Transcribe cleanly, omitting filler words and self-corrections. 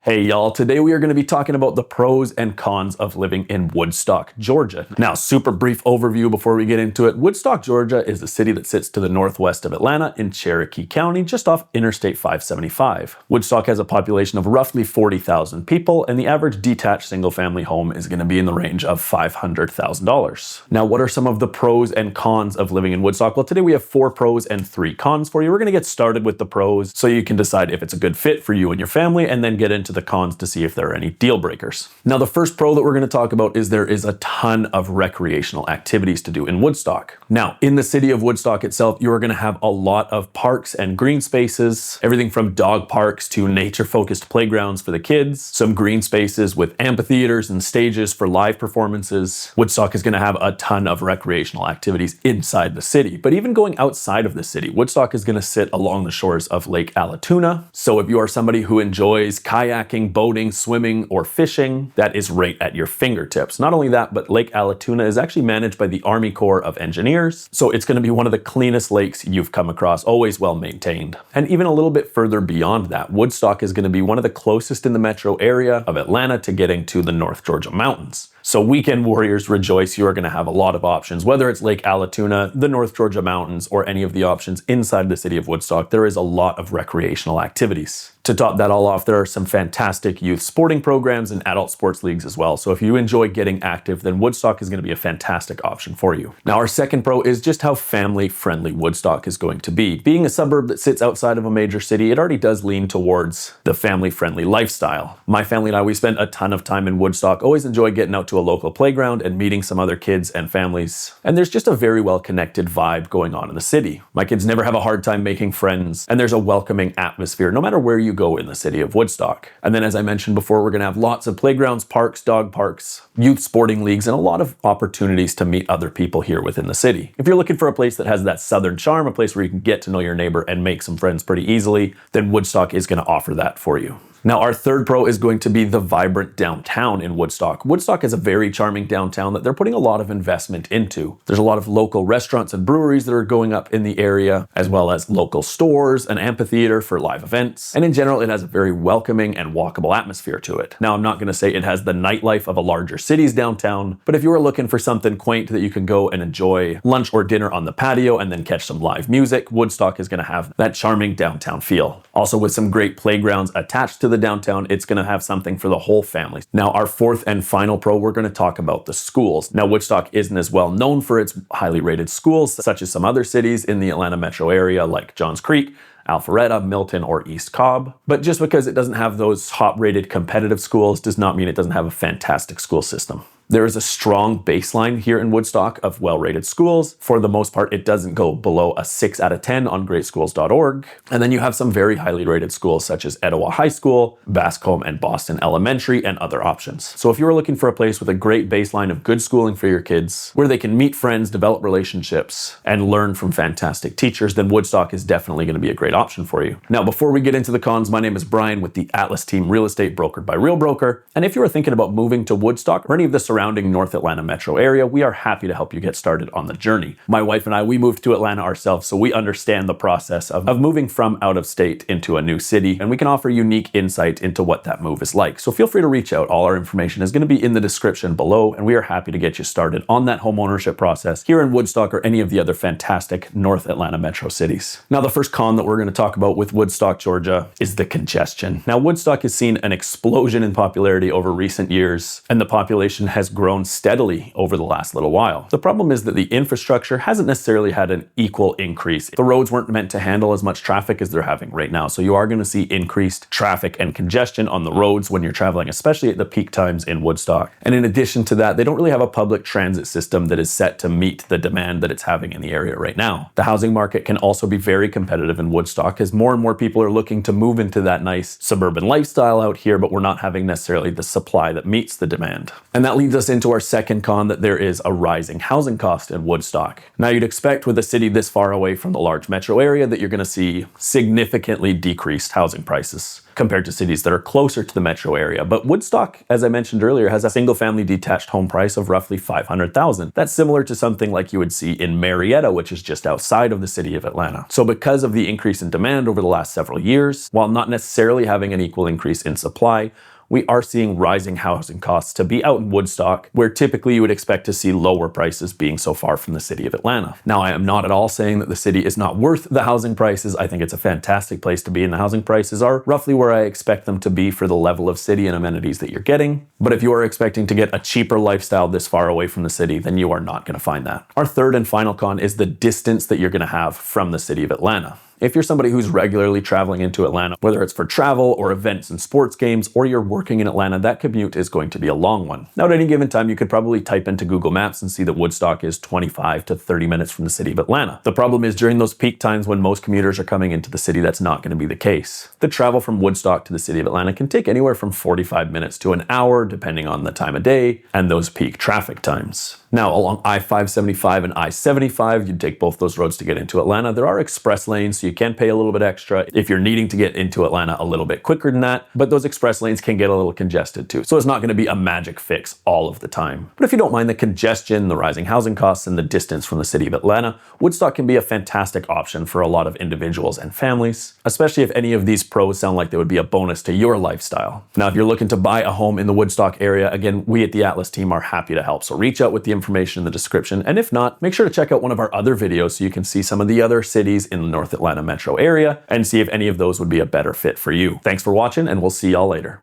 Hey y'all, today we are going to be talking about the pros and cons of living in Woodstock, Georgia. Now, super brief overview before we get into it. Woodstock, Georgia is a city that sits to the northwest of Atlanta in Cherokee County, just off Interstate 575. Woodstock has a population of roughly 40,000 people, and the average detached single-family home is going to be in the range of $500,000. Now, what are some of the pros and cons of living in Woodstock? Well, today we have 4 pros and 3 cons for you. We're going to get started with the pros so you can decide if it's a good fit for you and your family, and then get into the cons to see if there are any deal breakers. Now, the first pro that we're going to talk about is there is a ton of recreational activities to do in Woodstock. Now, in the city of Woodstock itself, you are going to have a lot of parks and green spaces, everything from dog parks to nature-focused playgrounds for the kids, some green spaces with amphitheaters and stages for live performances. Woodstock is going to have a ton of recreational activities inside the city, but even going outside of the city, Woodstock is going to sit along the shores of Lake Allatoona. So if you are somebody who enjoys kayaking, boating, swimming, or fishing, that is right at your fingertips. Not only that, but Lake Allatoona is actually managed by the Army Corps of Engineers, so it's going to be one of the cleanest lakes you've come across, always well maintained. And even a little bit further beyond that, Woodstock is going to be one of the closest in the metro area of Atlanta to getting to the North Georgia mountains. So weekend warriors rejoice, you are going to have a lot of options. Whether it's Lake Allatoona, the North Georgia mountains, or any of the options inside the city of Woodstock, there is a lot of recreational activities. To top that all off, there are some fantastic youth sporting programs and adult sports leagues as well. So if you enjoy getting active, then Woodstock is going to be a fantastic option for you. Now, our second pro is just how family-friendly Woodstock is going to be. Being a suburb that sits outside of a major city, it already does lean towards the family-friendly lifestyle. My family and I, we spend a ton of time in Woodstock, always enjoy getting out to a local playground and meeting some other kids and families. And there's just a very well-connected vibe going on in the city. My kids never have a hard time making friends, and there's a welcoming atmosphere no matter where you go in the city of Woodstock. And then, as I mentioned before, we're going to have lots of playgrounds, parks, dog parks, youth sporting leagues, and a lot of opportunities to meet other people here within the city. If you're looking for a place that has that southern charm, a place where you can get to know your neighbor and make some friends pretty easily, then Woodstock is going to offer that for you. Now, our third pro is going to be the vibrant downtown in Woodstock. Woodstock is a very charming downtown that they're putting a lot of investment into. There's a lot of local restaurants and breweries that are going up in the area, as well as local stores, an amphitheater for live events. And in general, it has a very welcoming and walkable atmosphere to it. Now, I'm not going to say it has the nightlife of a larger city's downtown, but if you are looking for something quaint that you can go and enjoy lunch or dinner on the patio and then catch some live music, Woodstock is going to have that charming downtown feel. Also, with some great playgrounds attached to the downtown, it's going to have something for the whole family. Now, our fourth and final pro, we're going to talk about the schools. Now, Woodstock isn't as well known for its highly rated schools, such as some other cities in the Atlanta metro area like Johns Creek, Alpharetta, Milton, or East Cobb. But just because it doesn't have those top-rated competitive schools does not mean it doesn't have a fantastic school system. There is a strong baseline here in Woodstock of well-rated schools. For the most part, it doesn't go below a 6 out of 10 on greatschools.org. And then you have some very highly rated schools such as Etowah High School, Bascom and Boston Elementary, and other options. So if you're looking for a place with a great baseline of good schooling for your kids, where they can meet friends, develop relationships, and learn from fantastic teachers, then Woodstock is definitely going to be a great option for you. Now, before we get into the cons, my name is Brian with the Atlas Team Real Estate, brokered by Real Broker. And if you are thinking about moving to Woodstock or any of the surrounding North Atlanta metro area, we are happy to help you get started on the journey. My wife and I, we moved to Atlanta ourselves, so we understand the process of moving from out of state into a new city, and we can offer unique insight into what that move is like. So feel free to reach out. All our information is going to be in the description below, and we are happy to get you started on that home ownership process here in Woodstock or any of the other fantastic North Atlanta metro cities. Now, the first con that we're going to talk about with Woodstock, Georgia is the congestion. Now, Woodstock has seen an explosion in popularity over recent years, and the population has grown steadily over the last little while. The problem is that the infrastructure hasn't necessarily had an equal increase. The roads weren't meant to handle as much traffic as they're having right now, so you are going to see increased traffic and congestion on the roads when you're traveling, especially at the peak times in Woodstock. And in addition to that, they don't really have a public transit system that is set to meet the demand that it's having in the area right now. The housing market can also be very competitive in Woodstock as more and more people are looking to move into that nice suburban lifestyle out here, but we're not having necessarily the supply that meets the demand. And that leads us us into our second con, that there is a rising housing cost in Woodstock. Now, you'd expect with a city this far away from the large metro area that you're going to see significantly decreased housing prices compared to cities that are closer to the metro area. But Woodstock, as I mentioned earlier, has a single-family detached home price of roughly $500,000. That's similar to something like you would see in Marietta, which is just outside of the city of Atlanta. So because of the increase in demand over the last several years, while not necessarily having an equal increase in supply, we are seeing rising housing costs to be out in Woodstock, where typically you would expect to see lower prices being so far from the city of Atlanta. Now, I am not at all saying that the city is not worth the housing prices. I think it's a fantastic place to be, and the housing prices are roughly where I expect them to be for the level of city and amenities that you're getting. But if you are expecting to get a cheaper lifestyle this far away from the city, then you are not going to find that. Our third and final con is the distance that you're going to have from the city of Atlanta. If you're somebody who's regularly traveling into Atlanta, whether it's for travel or events and sports games, or you're working in Atlanta, that commute is going to be a long one. Now, at any given time, you could probably type into Google Maps and see that Woodstock is 25 to 30 minutes from the city of Atlanta. The problem is during those peak times when most commuters are coming into the city, that's not going to be the case. The travel from Woodstock to the city of Atlanta can take anywhere from 45 minutes to an hour, depending on the time of day and those peak traffic times. Now, along I-575 and I-75, you'd take both those roads to get into Atlanta. There are express lanes, so you can pay a little bit extra if you're needing to get into Atlanta a little bit quicker than that, but those express lanes can get a little congested too. So it's not going to be a magic fix all of the time. But if you don't mind the congestion, the rising housing costs, and the distance from the city of Atlanta, Woodstock can be a fantastic option for a lot of individuals and families, especially if any of these pros sound like they would be a bonus to your lifestyle. Now, if you're looking to buy a home in the Woodstock area, again, we at the Atlas team are happy to help. So reach out with the information in the description. And if not, make sure to check out one of our other videos so you can see some of the other cities in the North Atlanta metro area and see if any of those would be a better fit for you. Thanks for watching, and we'll see y'all later.